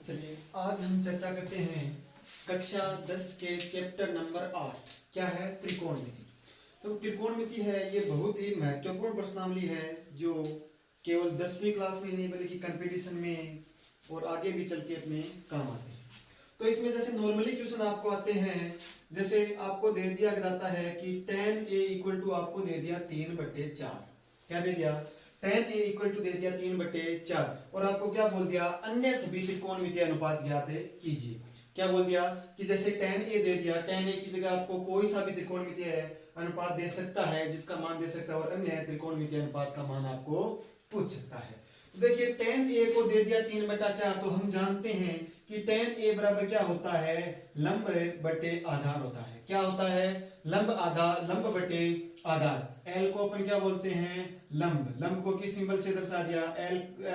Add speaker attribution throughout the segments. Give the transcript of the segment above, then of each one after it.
Speaker 1: चलिए आज हम चर्चा करते हैं कक्षा 10 के चैप्टर नंबर 8 क्या है त्रिकोणमिति। तो त्रिकोणमिति है ये बहुत ही महत्वपूर्ण प्रश्नावली है जो केवल 10वीं क्लास में नहीं बल्कि कंपटीशन में और आगे भी चल के अपने काम आते हैं। तो इसमें जैसे नॉर्मली क्वेश्चन आपको आते हैं, जैसे आपको दे दिया जाता है कि tan a इक्वल टू आपको दे दिया 3/4। क्या दे दिया? tan a इक्वल टू दे दिया 3/4 और आपको क्या बोल दिया? अन्य सभी त्रिकोणमितीय अनुपात ज्ञात कीजिए। क्या बोल दिया कि जैसे tan a दे दिया, tan a की जगह आपको कोई सा भी त्रिकोणमितीय अनुपात दे सकता है जिसका मान दे सकता है और अन्य त्रिकोणमितीय अनुपात का मान आपको पूछ सकता है। तो देखिए tan a को दे दिया 3/4, तो हम जानते हैं कि tan a बराबर क्या होता है? लंब बटे आधार होता है। क्या होता है? लंब बटे आधार। L को अपन क्या बोलते हैं? लंब को किस सिंबल से दर्शा दिया?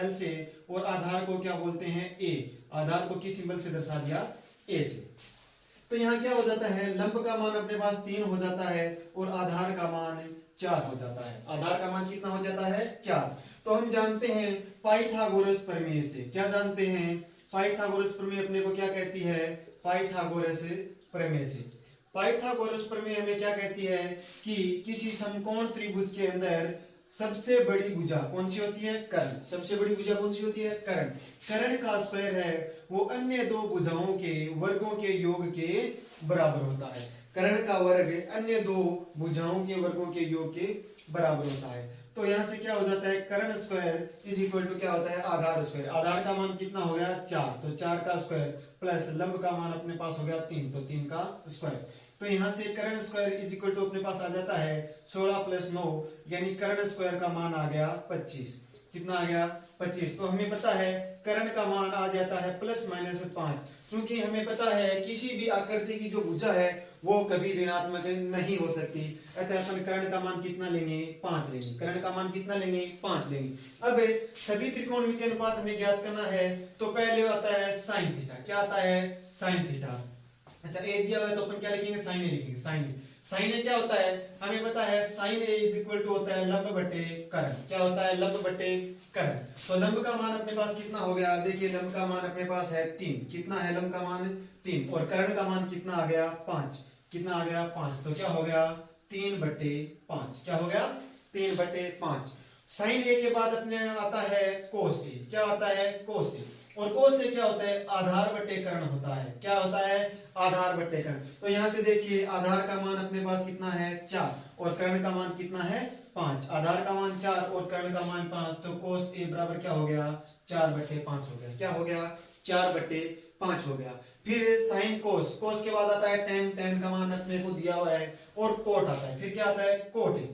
Speaker 1: L से। और आधार को क्या बोलते हैं? A। आधार को किस सिंबल से दर्शा दिया? A से। तो यहाँ क्या हो जाता है? लंब का मान अपने पास 3 हो जाता है और आधार का मान 4 हो जाता है। आधार का मान कितना हो जाता है? 4। तो हम जानते हैं पाइथागोरस प्रमेय से। क्या जानते हैं? पाइथागोरस प्रमेय अपने को क्या कहती है? पाइथागोरस प्रमेय से। पाइथागोरस प्रमेय हमें क्या कहती है कि किसी समकोण त्रिभुज के अंदर सबसे बड़ी भुजा कौन सी होती है? कर्ण। सबसे बड़ी भुजा कौन सी होती है? कर्ण। कर्ण का स्क्वायर है वो अन्य दो भुजाओं के वर्गों के योग के बराबर होता है। कर्ण का वर्ग अन्य दो भुजाओं के वर्गों के योग के बराबर होता है। तो यहां से क्या हो जाता है? कर्ण स्क्वायर इज इक्वल टू क्या होता है? आधार स्क्वायर। आधार का मान कितना हो गया? 4। तो 4 का स्क्वायर प्लस लंब का मान अपने पास हो गया 3, तो 3 का स्क्वायर। तो यहां से कर्ण स्क्वायर इज इक्वल टू अपने पास आ जाता है 16 + 9, यानी कर्ण स्क्वायर का मान आ गया 25। कितना आ गया? 25। तो हमें पता है कर्ण का मान आ जाता है ±5, क्योंकि हमें पता है किसी भी आकृति की जो भुजा है वो कभी ऋणात्मक नहीं हो सकती। अतः अपन कर्ण का मान कितना लेंगे? 5 लेंगे। कर्ण का मान कितना लेंगे? 5 लेंगे। अब सभी त्रिकोणमितीय अनुपात हमें ज्ञात करना है, तो पहले आता है साइन थीटा। क्या आता है? Sine theta. अच्छा, ए दिया हुआ है तो अपन क्या लिखेंगे? साइन ए लिखेंगे। साइन ए क्या होता है? हमें पता है sine A is equal to होता है लंब बटे कर्ण। क्या होता है? लंब बटे कर्ण। तो लंब का मान अपने पास कितना हो गया? देखिए लंब का मान अपने पास है 3। कितना है लंब का मान? 3। और कर्ण का मान कितना आ गया? 5। कितना आ गया? 5। तो क्या हो गया? 3/5। क्या हो गया? 3/5। साइन ए के बाद अपने आता है कोस ए। क्या आता है? कोस ए। और कोस से क्या होता है? आधार बटे कर्ण होता है। क्या होता है? आधार बटे कर्ण। तो यहां से देखिए आधार का मान अपने पास कितना है? 4 और कर्ण का मान कितना है? 5। आधार का मान 4 और कर्ण का मान 5, तो कोस ए बराबर क्या हो गया? 4/5 हो गया। क्या हो गया? 4/5 हो गया। फिर साइन कोस। कोस के बाद आता है टेन का मान अपने को दिया हुआ है और कोट आता है। फिर क्या आता है? Cot A.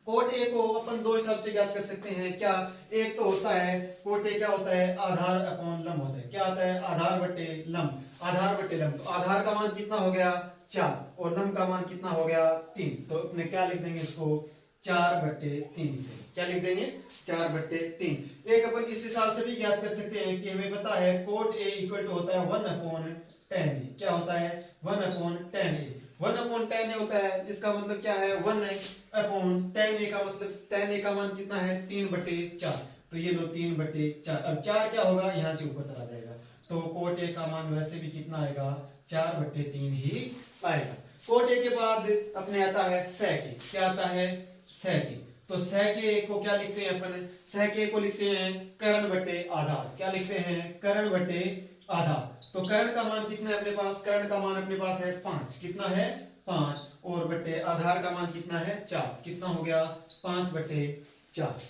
Speaker 1: कोट ए को अपन दो हिसाब से ज्ञात कर सकते हैं। क्या? एक तो होता है कोट ए क्या होता है? आधार अपॉन लंब होता है। क्या आता है? आधार बटे लंब। आधार बटे लंब। तो आधार का मान कितना हो गया? 4 और लंब का मान कितना हो गया? 3। तो अपने क्या लिख देंगे इसको? 4/3 लिख देंगे। क्या लिख देंगे? 4/3। एक अपन इस हिसाब से भी ज्ञात कर सकते हैं कि हमें पता है कोट ए इक्वल टू होता है 1/10 ए। क्या होता है? 1/10 ए। 1/10 होता है, इसका मतलब क्या है? 1/10 का मतलब 10 का मान कितना है? 3/4। तो ये लो 3/4। अब 4 क्या होगा? यहाँ से ऊपर चला जाएगा, तो कोट ए का मान वैसे भी कितना आएगा? 4/3 ही आएगा। कोट ए के बाद अपने आता है सेक ए। क्या आता है? सेक ए। तो सेक ए को क्या लिखते हैं अपन? सेक ए को लिखते हैं कर्ण बटे आधार। क्या लिखते हैं? कर्ण बटे आधार। तो कर्ण का मान कितना है अपने पास? कर्ण का मान अपने पास है 5। कितना है? 5 और बटे आधार का मान कितना है? 4। कितना हो गया? 5/4।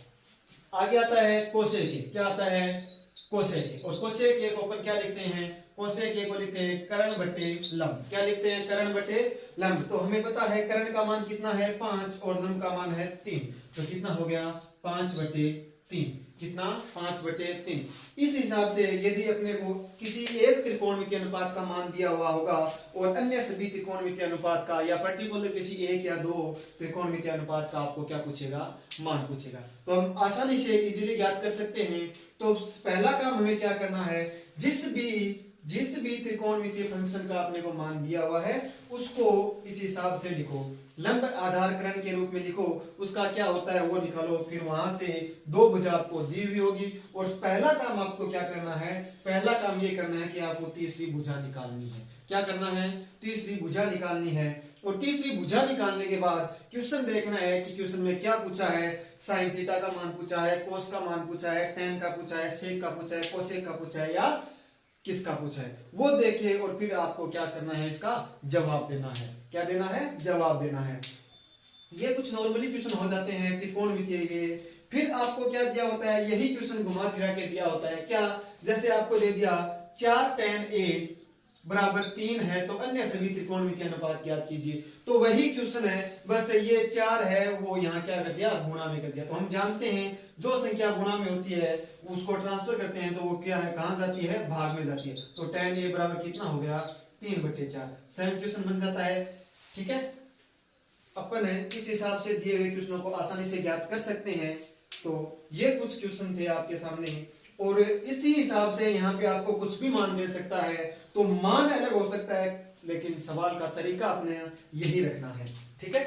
Speaker 1: आगे आता है कोसेक ए। क्या आता है? कोसेक ए। और कोसेक ए को अपन क्या लिखते हैं? कोसेक ए को लिखते हैं कर्ण बटे लंब। क्या लिखते हैं? कर्ण बटे लंब। तो हमें पता है कर्ण का मान कितना है? 5 और लंब का मान है 3। तो कितना हो गया? 5/3। कितना? 5/3। इस हिसाब से यदि अपने को किसी एक त्रिकोणमितीय अनुपात का मान दिया हुआ होगा और अन्य सभी त्रिकोणमितीय अनुपात का या पर्टिकुलर किसी एक या दो त्रिकोणमितीय अनुपात का आपको क्या पूछेगा? मान पूछेगा। तो हम आसानी से इजीली ज्ञात कर सकते हैं। तो पहला काम हमें क्या करना है? जिस भी जिस भी त्रिकोणमितीय फंक्शन का आपने को मान दिया हुआ है उसको इस हिसाब से लिखो, लंब आधारकरण के रूप में लिखो, उसका क्या होता है वो निकालो, फिर वहां से दो भुजा आपको दी हुई होगी और पहला काम आपको क्या करना है, पहला काम ये करना है कि आपको तीसरी भुजा निकालनी है। क्या करना है, तीसरी भुजा निकालनी है। और तीसरी भुजा निकालने के बाद क्वेश्चन देखना है कि क्वेश्चन में क्या पूछा है, साइन थीटा का मान पूछा है, कोस का मान पूछा है, टेन का पूछा है, सेक का पूछा है, कोसेक का पूछा है या किसका पूछा है, वो देखिए और फिर आपको क्या करना है, इसका जवाब देना है। क्या देना है, जवाब देना है। ये कुछ नॉर्मली क्वेश्चन हो जाते हैं त्रिकोणमितीय के। फिर आपको क्या दिया होता है, यही क्वेश्चन घुमा फिरा के दिया होता है। क्या, जैसे आपको दे दिया 4 tan a बराबर 3 है तो अन्य सभी त्रिकोणमितीय अनुपात ज्ञात कीजिए। तो वही क्वेश्चन है, बस ये 4 है वो यहाँ क्या कर दिया, गुणा में कर दिया। तो हम जानते हैं जो संख्या गुणा में होती है उसको ट्रांसफर करते हैं तो वो क्या है, कहां जाती है, भाग में जाती है। तो tan a बराबर कितना हो गया, 3/4। सेम क्वेश्चन बन जाता है। ठीक है, अपन है इस हिसाब से दिए हुए क्वेश्चनों को आसानी से ज्ञात कर सकते हैं। तो ये कुछ क्वेश्चन थे आपके सामने और इसी हिसाब से यहाँ पे आपको कुछ भी मान दे सकता है। तो मान अलग हो सकता है लेकिन सवाल का तरीका अपने यही रखना है। ठीक है।